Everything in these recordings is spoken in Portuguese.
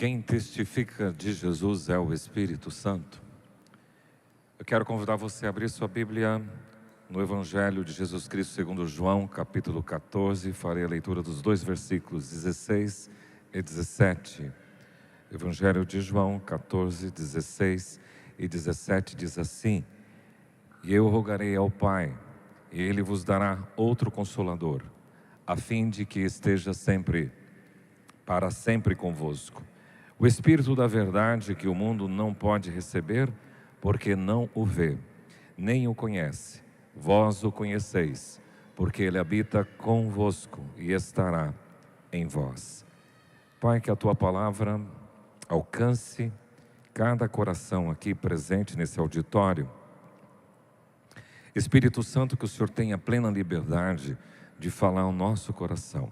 Quem testifica de Jesus é o Espírito Santo. Eu quero convidar você a abrir sua Bíblia no Evangelho de Jesus Cristo segundo João, capítulo 14. Farei a leitura dos dois versículos 16 e 17. Evangelho de João 14, 16 e 17 diz assim: E eu rogarei ao Pai, e Ele vos dará outro Consolador, a fim de que esteja sempre, para sempre convosco. O Espírito da verdade, que o mundo não pode receber, porque não o vê, nem o conhece. Vós o conheceis, porque Ele habita convosco e estará em vós. Pai, que a Tua palavra alcance cada coração aqui presente nesse auditório. Espírito Santo, que o Senhor tenha plena liberdade de falar ao nosso coração.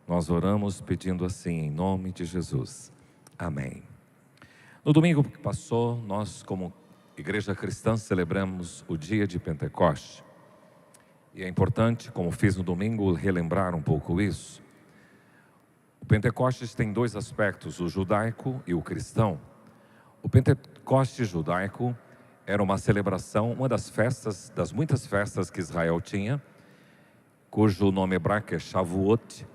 Nós oramos pedindo assim, em nome de Jesus. Amém. No domingo que passou, nós como Igreja Cristã celebramos o dia de Pentecoste. E é importante, como fiz no domingo, relembrar um pouco isso. O Pentecostes tem dois aspectos, o judaico e o cristão. O Pentecoste judaico era uma celebração, uma das festas, das muitas festas que Israel tinha, cujo nome hebraico é Shavuot,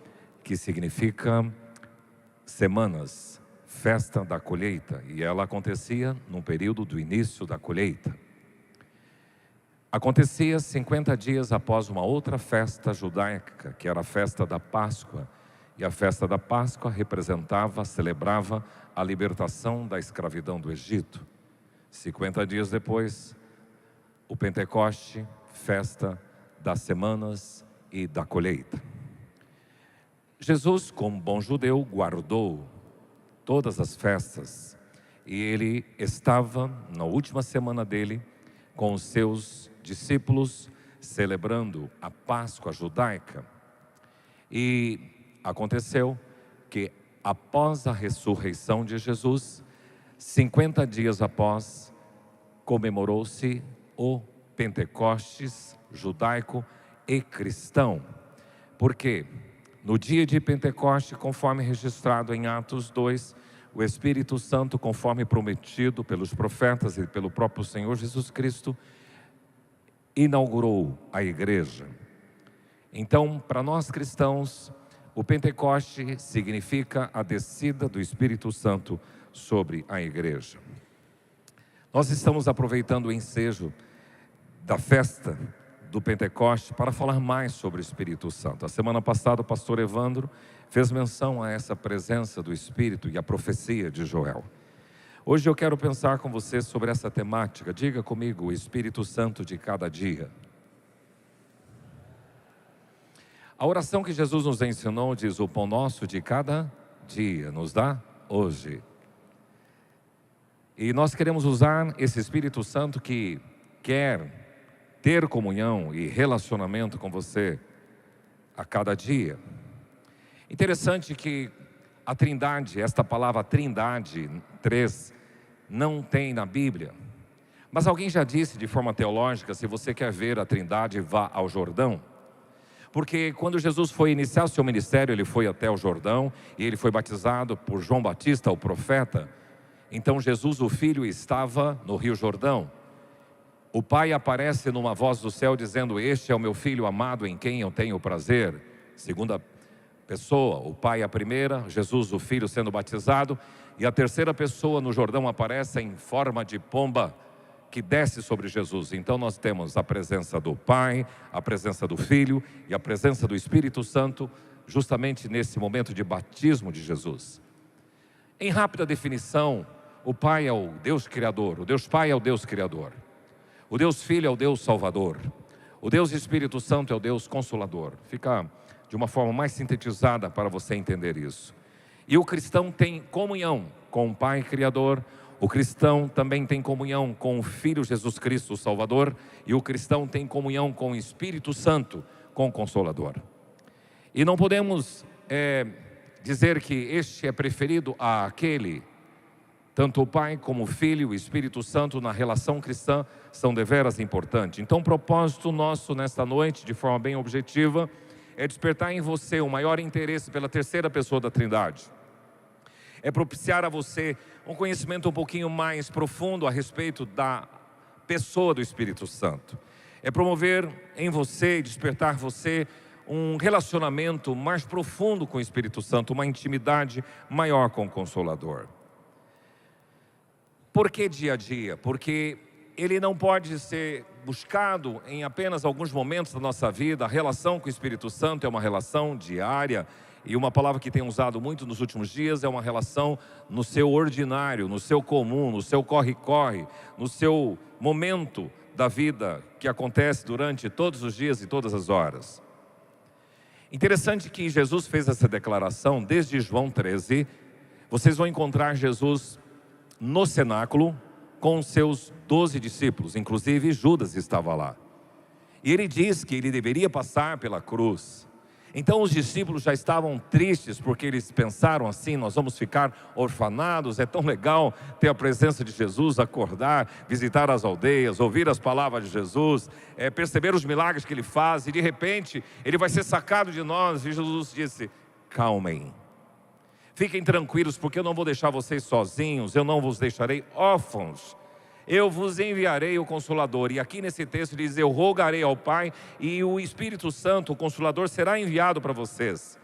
que significa semanas, festa da colheita, e ela acontecia no período do início da colheita. Acontecia 50 dias após uma outra festa judaica, que era a festa da Páscoa, e a festa da Páscoa celebrava a libertação da escravidão do Egito. 50 dias depois, o Pentecoste, festa das semanas e da colheita. Jesus, como bom judeu, guardou todas as festas e ele estava na última semana dele com os seus discípulos celebrando a Páscoa judaica. E aconteceu que após a ressurreição de Jesus, 50 dias após, comemorou-se o Pentecostes judaico e cristão. Por quê? No dia de Pentecoste, conforme registrado em Atos 2, o Espírito Santo, conforme prometido pelos profetas e pelo próprio Senhor Jesus Cristo, inaugurou a igreja. Então, para nós cristãos, o Pentecoste significa a descida do Espírito Santo sobre a igreja. Nós estamos aproveitando o ensejo da festa do Pentecoste para falar mais sobre o Espírito Santo. A semana passada o pastor Evandro fez menção a essa presença do Espírito e a profecia de Joel. Hoje eu quero pensar com você sobre essa temática. Diga comigo, o Espírito Santo de cada dia. A oração que Jesus nos ensinou diz: o pão nosso de cada dia nos dá hoje. E nós queremos usar esse Espírito Santo que quer ter comunhão e relacionamento com você a cada dia. Interessante que a Trindade, esta palavra Trindade, três, não tem na Bíblia. Mas alguém já disse de forma teológica, se você quer ver a Trindade, vá ao Jordão. Porque quando Jesus foi iniciar o seu ministério, ele foi até o Jordão e ele foi batizado por João Batista, o profeta. Então Jesus, o Filho, estava no Rio Jordão. O Pai aparece numa voz do céu dizendo: este é o meu Filho amado em quem eu tenho prazer. Segunda pessoa, o Pai a primeira, Jesus o Filho sendo batizado. E a terceira pessoa no Jordão aparece em forma de pomba que desce sobre Jesus. Então nós temos a presença do Pai, a presença do Filho e a presença do Espírito Santo justamente nesse momento de batismo de Jesus. Em rápida definição, o Pai é o Deus Criador, o Deus Pai é o Deus Criador. O Deus Filho é o Deus Salvador. O Deus Espírito Santo é o Deus Consolador. Fica de uma forma mais sintetizada para você entender isso. E o cristão tem comunhão com o Pai Criador. O cristão também tem comunhão com o Filho Jesus Cristo, o Salvador. E o cristão tem comunhão com o Espírito Santo, com o Consolador. E não podemos dizer que este é preferido àquele. Tanto o Pai como o Filho e o Espírito Santo na relação cristã são deveras importantes. Então o propósito nosso nesta noite, de forma bem objetiva, é despertar em você o maior interesse pela terceira pessoa da Trindade. é propiciar a você um conhecimento um pouquinho mais profundo a respeito da pessoa do Espírito Santo. É promover em você, despertar você um relacionamento mais profundo com o Espírito Santo, uma intimidade maior com o Consolador. Por que dia a dia? Porque ele não pode ser buscado em apenas alguns momentos da nossa vida. A relação com o Espírito Santo é uma relação diária, e uma palavra que tem usado muito nos últimos dias é uma relação no seu ordinário, no seu comum, no seu corre-corre, no seu momento da vida que acontece durante todos os dias e todas as horas. Interessante que Jesus fez essa declaração desde João 13. Vocês vão encontrar Jesus no cenáculo com seus 12 discípulos, inclusive Judas estava lá. E ele diz que ele deveria passar pela cruz. Então os discípulos já estavam tristes, porque eles pensaram assim: nós vamos ficar orfanados, é tão legal ter a presença de Jesus, acordar, visitar as aldeias, ouvir as palavras de Jesus, perceber os milagres que ele faz, e de repente ele vai ser sacado de nós. E Jesus disse: calmem, fiquem tranquilos, porque eu não vou deixar vocês sozinhos, eu não vos deixarei órfãos. Eu vos enviarei o Consolador. E aqui nesse texto diz: eu rogarei ao Pai, e o Espírito Santo, o Consolador, será enviado para vocês.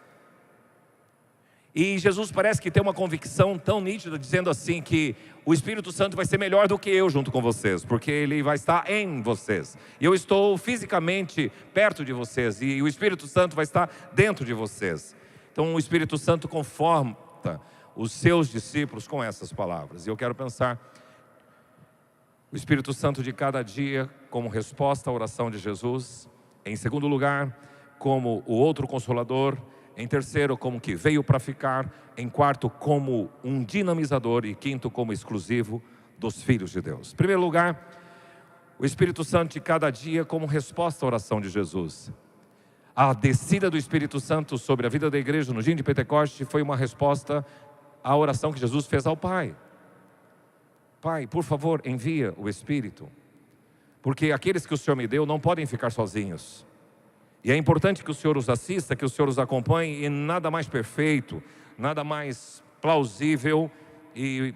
E Jesus parece que tem uma convicção tão nítida, dizendo assim que o Espírito Santo vai ser melhor do que eu junto com vocês, porque ele vai estar em vocês. E eu estou fisicamente perto de vocês, e o Espírito Santo vai estar dentro de vocês. Então o Espírito Santo conforta os seus discípulos com essas palavras. E eu quero pensar o Espírito Santo de cada dia como resposta à oração de Jesus. Em segundo lugar, como o outro Consolador. Em terceiro, como que veio para ficar. Em quarto, como um dinamizador. E quinto, como exclusivo dos filhos de Deus. Em primeiro lugar, o Espírito Santo de cada dia como resposta à oração de Jesus. A descida do Espírito Santo sobre a vida da igreja no dia de Pentecostes foi uma resposta à oração que Jesus fez ao Pai. Pai, por favor, envia o Espírito, porque aqueles que o Senhor me deu não podem ficar sozinhos. E é importante que o Senhor os assista, que o Senhor os acompanhe, e nada mais perfeito, nada mais plausível e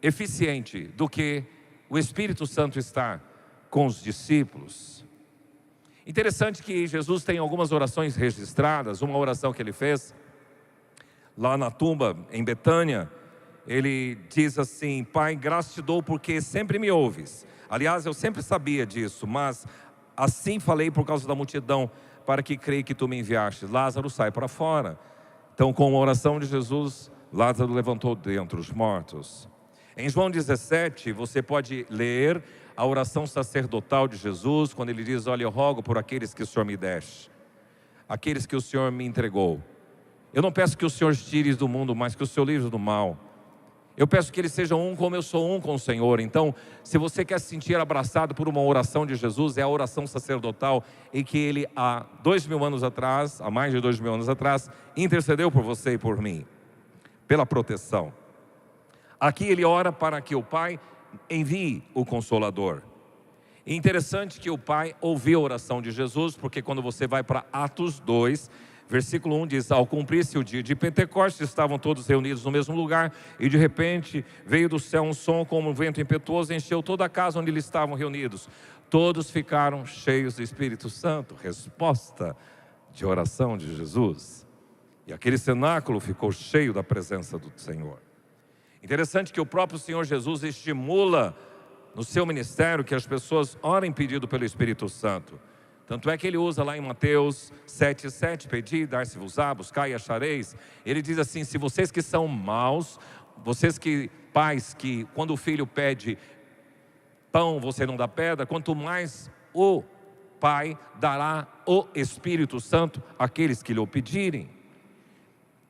eficiente do que o Espírito Santo estar com os discípulos. Interessante que Jesus tem algumas orações registradas. Uma oração que ele fez lá na tumba em Betânia, ele diz assim: Pai, graças te dou porque sempre me ouves. Aliás, eu sempre sabia disso, mas assim falei por causa da multidão, para que creia que tu me enviaste. Lázaro, sai para fora. Então, com a oração de Jesus, Lázaro levantou dentre os mortos. Em João 17, você pode ler a oração sacerdotal de Jesus, quando ele diz: olha, eu rogo por aqueles que o Senhor me deste, aqueles que o Senhor me entregou. Eu não peço que o Senhor os tire do mundo, mas que o Senhor livre do mal. Eu peço que eles sejam um como eu sou um com o Senhor. Então, se você quer se sentir abraçado por uma oração de Jesus, é a oração sacerdotal em que ele, há 2000 anos atrás, há mais de 2000 anos atrás, intercedeu por você e por mim, pela proteção. Aqui ele ora para que o Pai envie o Consolador. E interessante que o Pai ouviu a oração de Jesus, porque quando você vai para Atos 2, versículo 1 diz: ao cumprir-se o dia de Pentecostes, estavam todos reunidos no mesmo lugar, e de repente veio do céu um som como um vento impetuoso, e encheu toda a casa onde eles estavam reunidos. Todos ficaram cheios do Espírito Santo. Resposta de oração de Jesus. E aquele cenáculo ficou cheio da presença do Senhor. Interessante que o próprio Senhor Jesus estimula no seu ministério que as pessoas orem pedido pelo Espírito Santo. Tanto é que ele usa lá em Mateus 7,7, pedi, dar-se-vos-á, buscai e achareis. Ele diz assim: se vocês que são maus, vocês que, pais, que quando o filho pede pão, você não dá pedra, quanto mais o Pai dará o Espírito Santo àqueles que lhe o pedirem.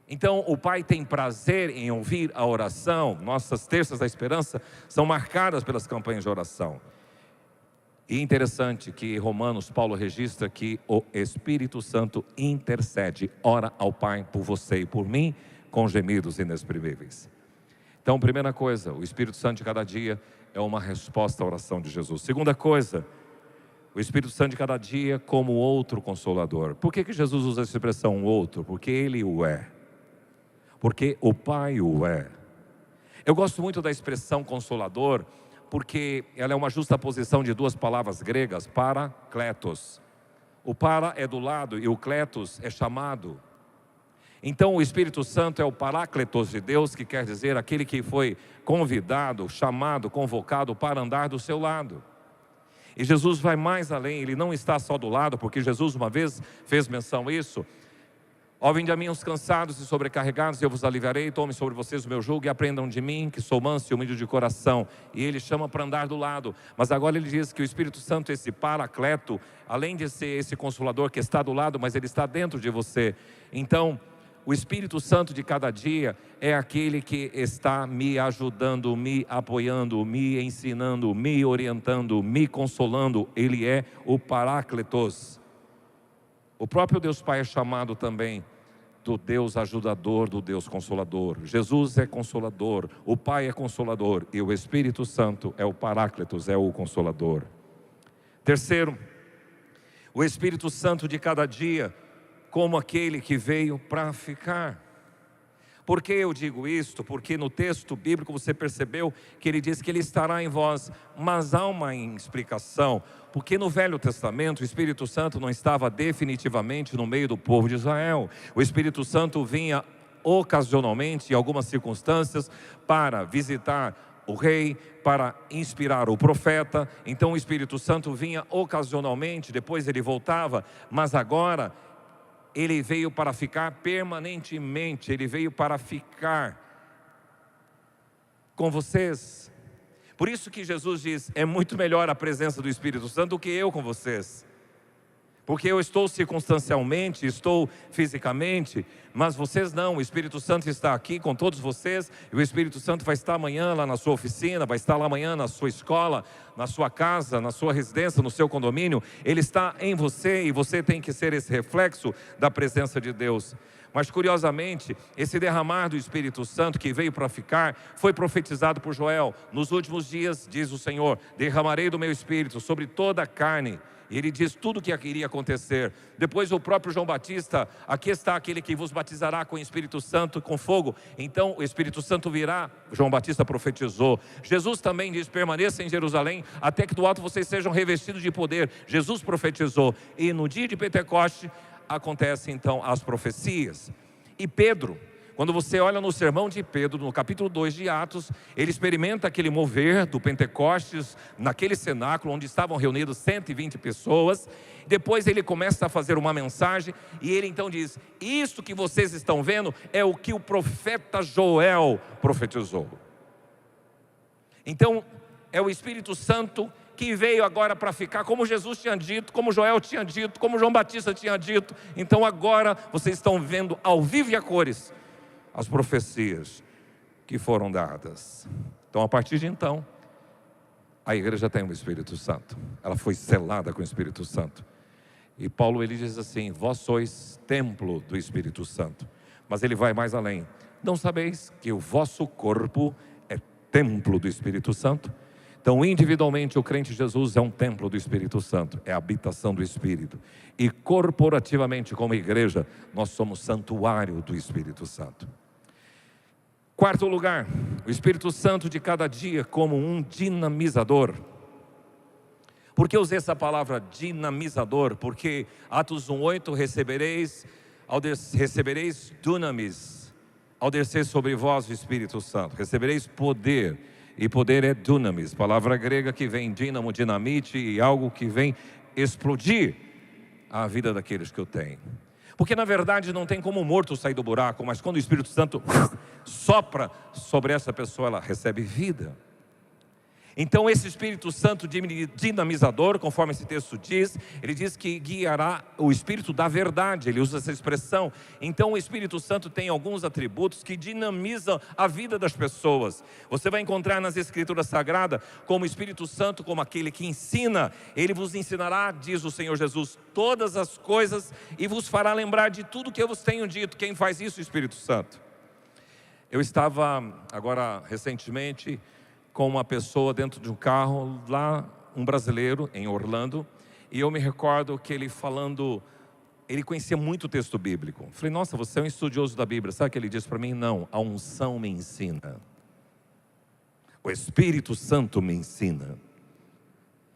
Então o Pai tem prazer em ouvir a oração. Nossas terças da esperança são marcadas pelas campanhas de oração. E interessante que Romanos, Paulo registra que o Espírito Santo intercede, ora ao Pai por você e por mim, com gemidos inexprimíveis. Então, primeira coisa, o Espírito Santo de cada dia é uma resposta à oração de Jesus. Segunda coisa, o Espírito Santo de cada dia como outro Consolador. Por que Jesus usa essa expressão outro? Porque Ele o é. porque o Pai o é. Eu gosto muito da expressão consolador, porque ela é uma justaposição de duas palavras gregas, parakletos. O para é do lado e o kletos é chamado. Então o Espírito Santo é o parácletos de Deus, que quer dizer aquele que foi convidado, chamado, convocado para andar do seu lado. E Jesus vai mais além, Ele não está só do lado, porque Jesus uma vez fez menção a isso. Ó, vinde a mim os cansados e sobrecarregados, eu vos aliviarei, tomem sobre vocês o meu jugo e aprendam de mim, que sou manso e humilde de coração. E Ele chama para andar do lado. Mas agora Ele diz que o Espírito Santo, esse paracleto, além de ser esse consolador que está do lado, mas Ele está dentro de você. Então, o Espírito Santo de cada dia é aquele que está me ajudando, me apoiando, me ensinando, me orientando, me consolando. Ele é o Paráclitos. O próprio Deus Pai é chamado também do Deus ajudador, do Deus consolador. Jesus é consolador, o Pai é consolador e o Espírito Santo é o Paráclitos, é o consolador. Terceiro, o Espírito Santo de cada dia como aquele que veio para ficar. Por que eu digo isto? Porque no texto bíblico você percebeu que ele diz que ele estará em vós, mas há uma explicação, porque no Velho Testamento o Espírito Santo não estava definitivamente no meio do povo de Israel. O Espírito Santo vinha ocasionalmente, em algumas circunstâncias, para visitar o rei, para inspirar o profeta. Então o Espírito Santo vinha ocasionalmente, depois ele voltava, mas agora ele veio para ficar permanentemente, ele veio para ficar com vocês. Por isso que Jesus diz, é muito melhor a presença do Espírito Santo do que eu com vocês. Porque eu estou circunstancialmente, estou fisicamente, mas vocês não. O Espírito Santo está aqui com todos vocês, e o Espírito Santo vai estar amanhã lá na sua oficina, vai estar lá amanhã na sua escola, na sua casa, na sua residência, no seu condomínio. Ele está em você, e você tem que ser esse reflexo da presença de Deus. Mas curiosamente, esse derramar do Espírito Santo que veio para ficar, foi profetizado por Joel. Nos últimos dias, diz o Senhor, derramarei do meu Espírito sobre toda a carne. E ele diz tudo o que iria acontecer. Depois o próprio João Batista, aqui está aquele que vos batizará com o Espírito Santo e com fogo. Então o Espírito Santo virá, João Batista profetizou. Jesus também diz, permaneça em Jerusalém, até que do alto vocês sejam revestidos de poder. Jesus profetizou. E no dia de Pentecoste, acontecem então as profecias. E Pedro, quando você olha no sermão de Pedro, no capítulo 2 de Atos, ele experimenta aquele mover do Pentecostes, naquele cenáculo onde estavam reunidos 120 pessoas. Depois ele começa a fazer uma mensagem, e ele então diz, isso que vocês estão vendo é o que o profeta Joel profetizou. Então é o Espírito Santo que veio agora para ficar, como Jesus tinha dito, como Joel tinha dito, como João Batista tinha dito. Então agora vocês estão vendo ao vivo e a cores as profecias que foram dadas. Então a partir de então, a igreja tem o Espírito Santo, ela foi selada com o Espírito Santo. E Paulo ele diz assim, vós sois templo do Espírito Santo. Mas ele vai mais além, não sabeis que o vosso corpo é templo do Espírito Santo? Então individualmente o crente de Jesus é um templo do Espírito Santo, é a habitação do Espírito. E corporativamente como igreja, nós somos santuário do Espírito Santo. Quarto lugar, o Espírito Santo de cada dia como um dinamizador. Por que eu usei essa palavra dinamizador? Porque Atos 1:8, recebereis dunamis, ao descer sobre vós o Espírito Santo, recebereis poder, e poder é dunamis, palavra grega que vem dínamo, dinamite, e algo que vem explodir a vida daqueles que o têm. Porque na verdade não tem como o morto sair do buraco, mas quando o Espírito Santo sopra sobre essa pessoa, ela recebe vida. Então esse Espírito Santo dinamizador, conforme esse texto diz, ele diz que guiará o Espírito da verdade, ele usa essa expressão. Então o Espírito Santo tem alguns atributos que dinamizam a vida das pessoas. Você vai encontrar nas Escrituras Sagradas como o Espírito Santo, como aquele que ensina. Ele vos ensinará, diz o Senhor Jesus, todas as coisas e vos fará lembrar de tudo que eu vos tenho dito. Quem faz isso? O Espírito Santo. Eu estava agora recentemente com uma pessoa dentro de um carro, lá um brasileiro em Orlando, e eu me recordo que ele falando ele conhecia muito o texto bíblico. Falei, nossa, você é um estudioso da Bíblia. Sabe o que ele disse para mim? Não, a unção me ensina. O Espírito Santo me ensina.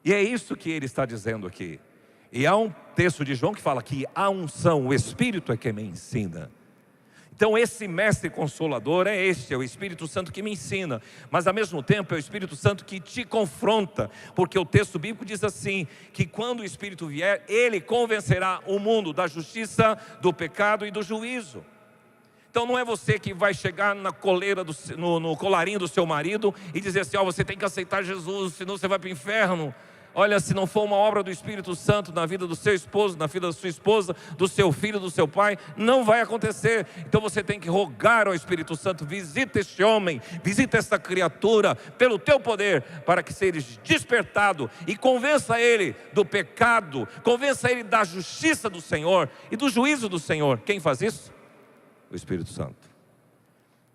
E é isso que ele está dizendo aqui. E há um texto de João que fala que a unção, o Espírito é que me ensina. Então esse mestre consolador é este, é o Espírito Santo que me ensina, mas ao mesmo tempo é o Espírito Santo que te confronta, porque o texto bíblico diz assim, que quando o Espírito vier, ele convencerá o mundo da justiça, do pecado e do juízo. Então não é você que vai chegar na coleira no colarinho do seu marido e dizer assim, você tem que aceitar Jesus, senão você vai para o inferno. Olha, se não for uma obra do Espírito Santo na vida do seu esposo, na vida da sua esposa, do seu filho, do seu pai, não vai acontecer. Então você tem que rogar ao Espírito Santo, visita este homem, visita esta criatura, pelo teu poder, para que seja despertado e convença ele do pecado, convença ele da justiça do Senhor e do juízo do Senhor. Quem faz isso? O Espírito Santo.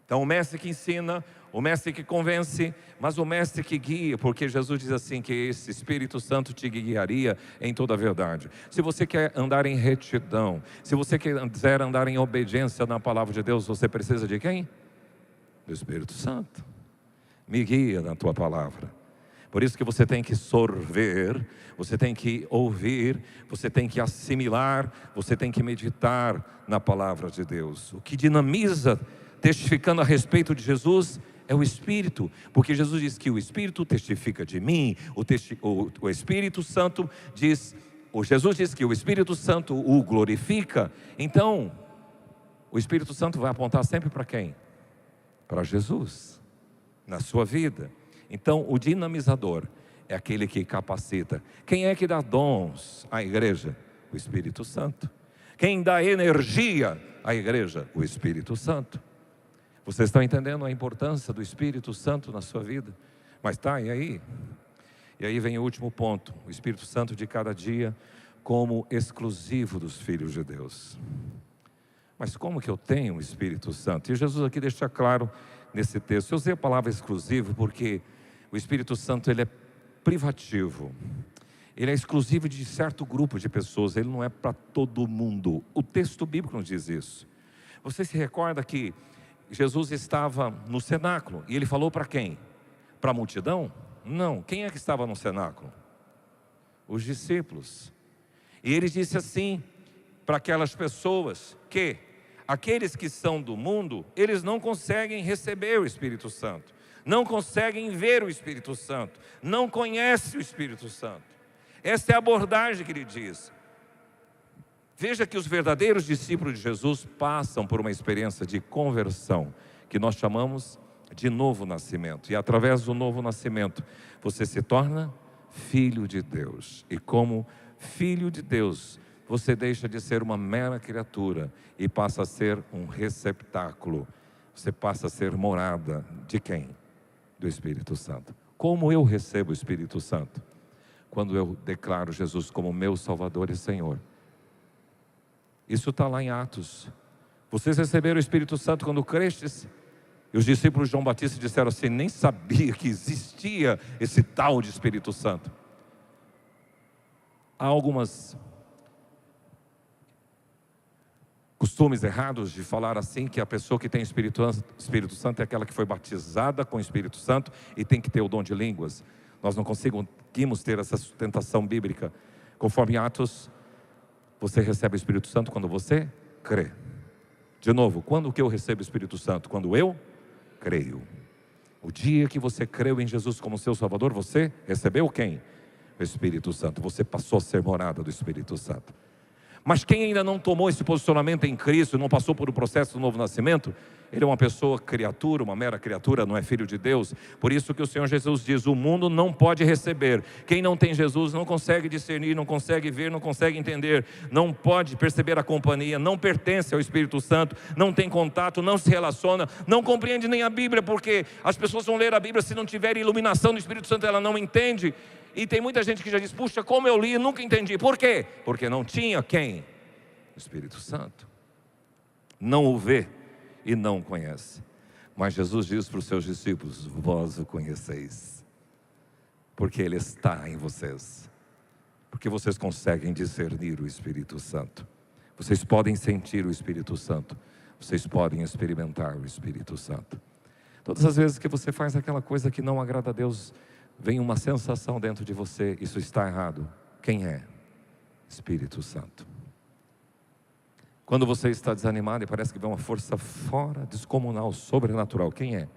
Então o mestre que ensina, o mestre que convence, mas o mestre que guia, porque Jesus diz assim, que esse Espírito Santo te guiaria em toda a verdade. Se você quer andar em retidão, se você quiser andar em obediência na palavra de Deus, você precisa de quem? Do Espírito Santo. Me guia na tua palavra. Por isso que você tem que sorver, você tem que ouvir, você tem que assimilar, você tem que meditar na palavra de Deus. O que dinamiza, testificando a respeito de Jesus, é o Espírito, porque Jesus diz que o Espírito testifica de mim, o Espírito Santo diz, Jesus diz que o Espírito Santo o glorifica. Então, o Espírito Santo vai apontar sempre para quem? Para Jesus, na sua vida. Então, o dinamizador é aquele que capacita. Quem é que dá dons à igreja? O Espírito Santo. Quem dá energia à igreja? O Espírito Santo. Vocês estão entendendo a importância do Espírito Santo na sua vida? Mas tá, e aí? E aí vem o último ponto. O Espírito Santo de cada dia como exclusivo dos filhos de Deus. Mas como que eu tenho o Espírito Santo? E Jesus aqui deixa claro nesse texto. Eu usei a palavra exclusivo porque o Espírito Santo ele é privativo. Ele é exclusivo de certo grupo de pessoas. Ele não é para todo mundo. O texto bíblico nos diz isso. Você se recorda que Jesus estava no cenáculo e ele falou para quem? Para a multidão? Não. Quem é que estava no cenáculo? Os discípulos. E ele disse assim para aquelas pessoas que aqueles que são do mundo, eles não conseguem receber o Espírito Santo, não conseguem ver o Espírito Santo, não conhecem o Espírito Santo. Essa é a abordagem que ele diz. Veja que os verdadeiros discípulos de Jesus passam por uma experiência de conversão, que nós chamamos de novo nascimento. E através do novo nascimento, você se torna filho de Deus. E como filho de Deus, você deixa de ser uma mera criatura e passa a ser um receptáculo. Você passa a ser morada de quem? Do Espírito Santo. Como eu recebo o Espírito Santo? Quando eu declaro Jesus como meu Salvador e Senhor. Isso está lá em Atos. Vocês receberam o Espírito Santo quando crestes? E os discípulos de João Batista disseram assim, nem sabia que existia esse tal de Espírito Santo. Há algumas costumes errados de falar assim, que a pessoa que tem Espírito Santo é aquela que foi batizada com o Espírito Santo e tem que ter o dom de línguas. Nós não conseguimos ter essa sustentação bíblica. Conforme Atos, você recebe o Espírito Santo quando você crê. De novo, quando que eu recebo o Espírito Santo? Quando eu creio. O dia que você creu em Jesus como seu Salvador, você recebeu quem? O Espírito Santo. Você passou a ser morada do Espírito Santo. Mas quem ainda não tomou esse posicionamento em Cristo, não passou por um processo do novo nascimento, ele é uma pessoa criatura, uma mera criatura, não é filho de Deus. Por isso que o Senhor Jesus diz, o mundo não pode receber. Quem não tem Jesus não consegue discernir, não consegue ver, não consegue entender, não pode perceber a companhia, não pertence ao Espírito Santo, não tem contato, não se relaciona, não compreende nem a Bíblia, porque as pessoas vão ler a Bíblia, se não tiver iluminação do Espírito Santo, ela não entende. E tem muita gente que já diz, puxa, como eu li, nunca entendi. Por quê? Porque não tinha quem? O Espírito Santo. Não o vê e não o conhece. Mas Jesus diz para os seus discípulos, vós o conheceis. Porque Ele está em vocês. Porque vocês conseguem discernir o Espírito Santo. Vocês podem sentir o Espírito Santo. Vocês podem experimentar o Espírito Santo. Todas as vezes que você faz aquela coisa que não agrada a Deus, vem uma sensação dentro de você: isso está errado. Quem é? Espírito Santo. Quando você está desanimado e parece que vem uma força fora, descomunal, sobrenatural, quem é?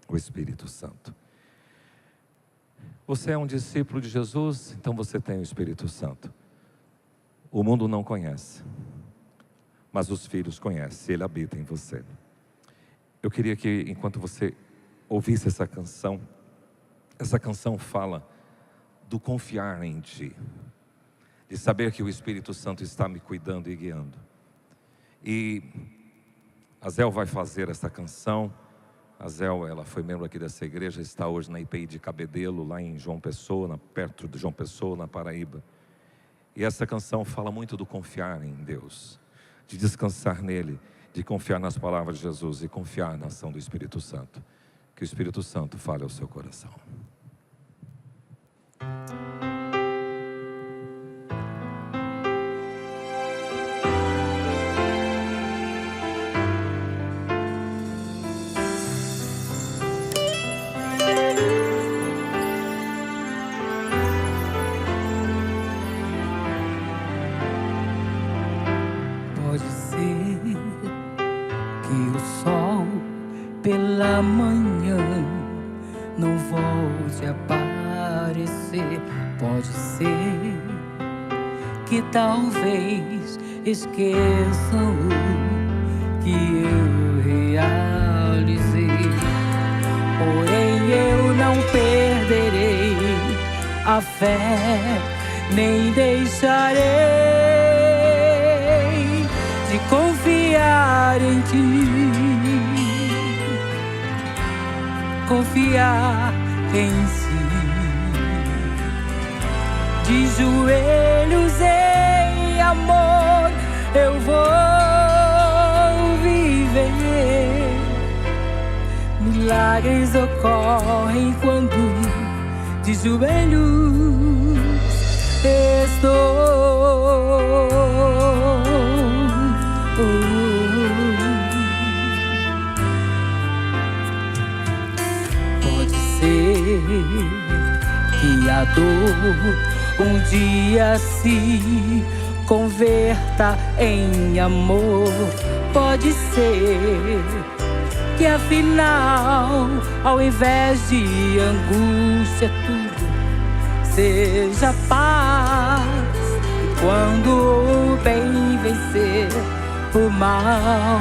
O Espírito Santo. Você é um discípulo de Jesus, então você tem o Espírito Santo. O mundo não conhece, mas os filhos conhecem, ele habita em você. Eu queria que, enquanto você ouvisse essa canção fala do confiar em Ti, de saber que o Espírito Santo está me cuidando e guiando. E a Zéu vai fazer essa canção. A Zéu, ela foi membro aqui dessa igreja, está hoje na IPI de Cabedelo, lá em João Pessoa, perto de João Pessoa, na Paraíba. E essa canção fala muito do confiar em Deus, de descansar nele, de confiar nas palavras de Jesus e confiar na ação do Espírito Santo. Que o Espírito Santo fale ao seu coração. Pode ser que o sol pela manhã não volte a aparecer. Pode ser que talvez esqueçam o que eu realizei. Porém eu não perderei a fé, nem deixarei de confiar em Ti, confiar em Si, de joelhos em amor eu vou viver. Milagres ocorrem quando de joelhos estou. Pode ser que a dor um dia se converta em amor. Pode ser que afinal, ao invés de angústia, tudo seja paz. E quando o bem vencer o mal,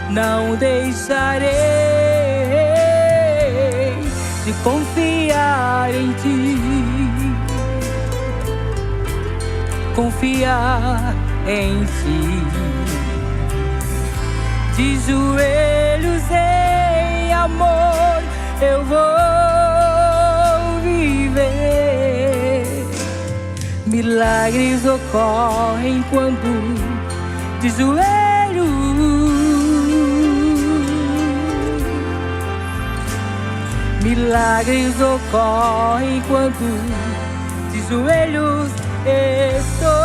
não deixarei de confiar em Ti, confiar em Ti, de joelhos em amor eu vou viver. Milagres ocorrem quando de joelhos. Milagres ocorrem quando de joelhos estou.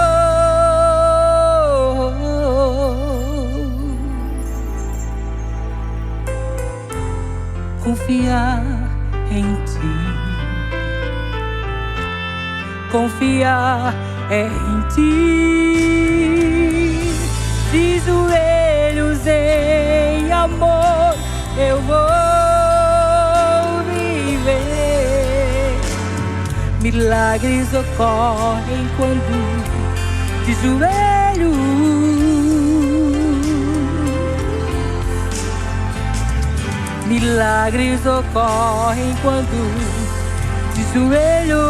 Confiar em Ti, confiar em Ti, de joelhos em amor eu vou viver. Milagres ocorrem quando de joelhos. Milagres ocorrem quando de joelhos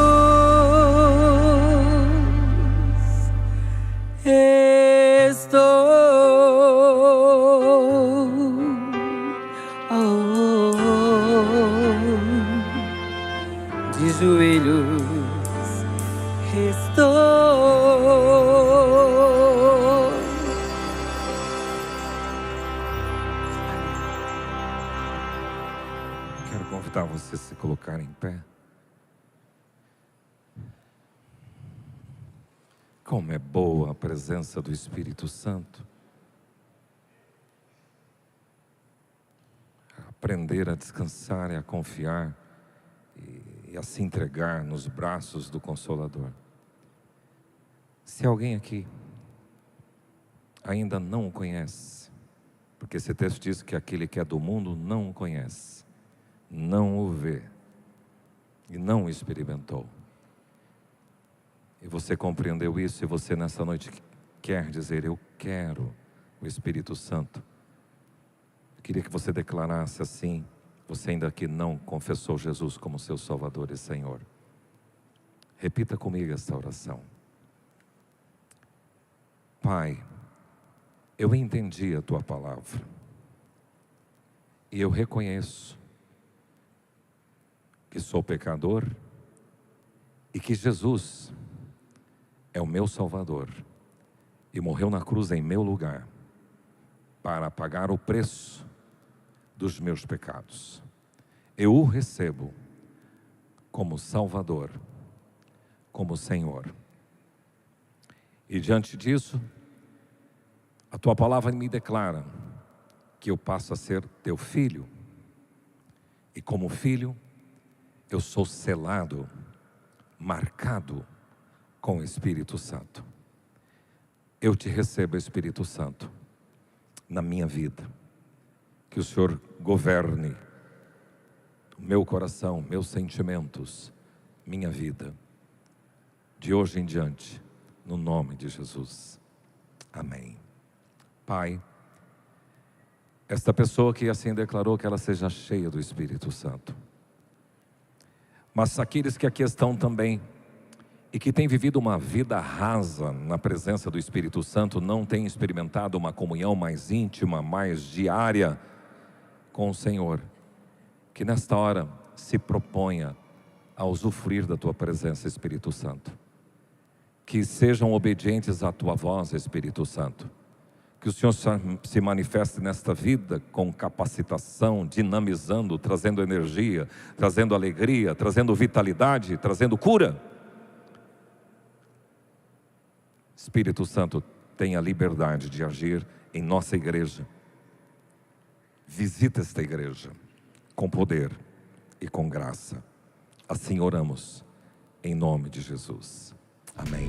estou. De joelhos estou. Quero convidar você a se colocar em pé. Como é boa a presença do Espírito Santo. Aprender a descansar e a confiar e a se entregar nos braços do Consolador. Se alguém aqui ainda não o conhece, porque esse texto diz que aquele que é do mundo não o conhece, não o vê e não o experimentou. E você compreendeu isso, e você nessa noite quer dizer: eu quero o Espírito Santo. Eu queria que você declarasse assim: você ainda que não confessou Jesus como seu Salvador e Senhor. Repita comigo esta oração. Pai, eu entendi a Tua palavra, e eu reconheço que sou pecador, e que Jesus é o meu Salvador, e morreu na cruz em meu lugar, para pagar o preço dos meus pecados. Eu o recebo como Salvador, como Senhor. E diante disso, a Tua palavra me declara que eu passo a ser Teu filho, e como filho, eu sou selado, marcado com o Espírito Santo. Eu te recebo, Espírito Santo, na minha vida. Que o Senhor governe o meu coração, meus sentimentos, minha vida, de hoje em diante, no nome de Jesus. Amém. Pai, esta pessoa que assim declarou, que ela seja cheia do Espírito Santo. Mas aqueles que aqui estão também, e que têm vivido uma vida rasa na presença do Espírito Santo, não têm experimentado uma comunhão mais íntima, mais diária com o Senhor, que nesta hora se proponha a usufruir da Tua presença, Espírito Santo. Que sejam obedientes à Tua voz, Espírito Santo. Que o Senhor se manifeste nesta vida com capacitação, dinamizando, trazendo energia, trazendo alegria, trazendo vitalidade, trazendo cura. Espírito Santo, tenha liberdade de agir em nossa igreja. Visita esta igreja com poder e com graça. Assim oramos, em nome de Jesus. Amém.